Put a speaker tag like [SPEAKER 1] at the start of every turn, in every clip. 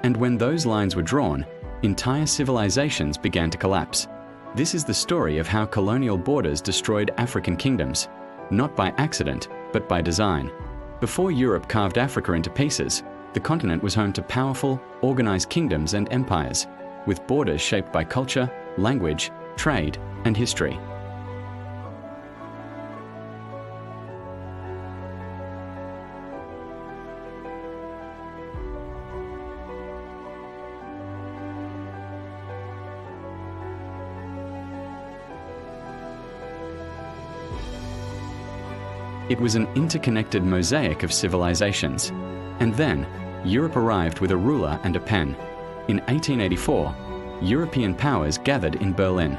[SPEAKER 1] And when those lines were drawn, entire civilizations began to collapse. This is the story of how colonial borders destroyed African kingdoms, not by accident, but by design. Before Europe carved Africa into pieces, the continent was home to powerful, organized kingdoms and empires, with borders shaped by culture, language, trade, and history. It was an interconnected mosaic of civilizations. And then, Europe arrived with a ruler and a pen. In 1884, European powers gathered in Berlin.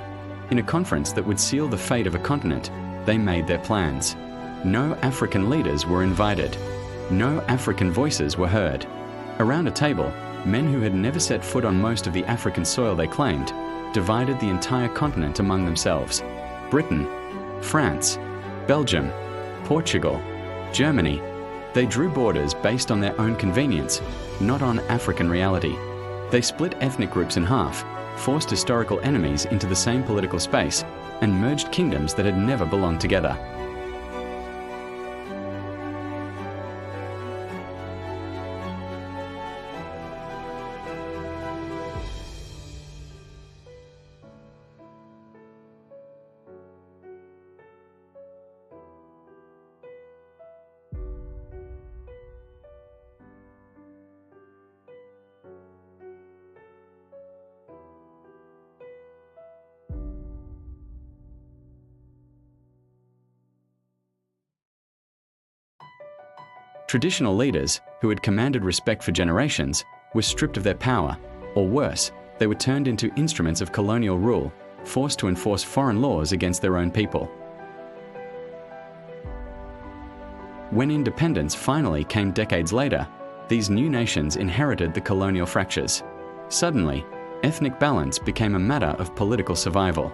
[SPEAKER 1] In a conference that would seal the fate of a continent, they made their plans. No African leaders were invited. No African voices were heard. Around a table, men who had never set foot on most of the African soil they claimed, divided the entire continent among themselves. Britain, France, Belgium, Portugal, Germany. They drew borders based on their own convenience, not on African reality. They split ethnic groups in half, forced historical enemies into the same political space, and merged kingdoms that had never belonged together. Traditional leaders, who had commanded respect for generations, were stripped of their power, or worse, they were turned into instruments of colonial rule, forced to enforce foreign laws against their own people. When independence finally came decades later, these new nations inherited the colonial fractures. Suddenly, ethnic balance became a matter of political survival.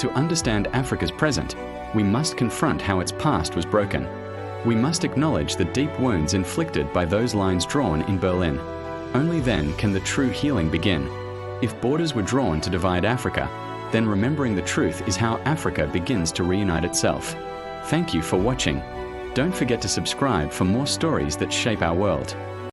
[SPEAKER 1] To understand Africa's present, we must confront how its past was broken. We must acknowledge the deep wounds inflicted by those lines drawn in Berlin. Only then can the true healing begin. If borders were drawn to divide Africa, then remembering the truth is how Africa begins to reunite itself. Thank you for watching. Don't forget to subscribe for more stories that shape our world.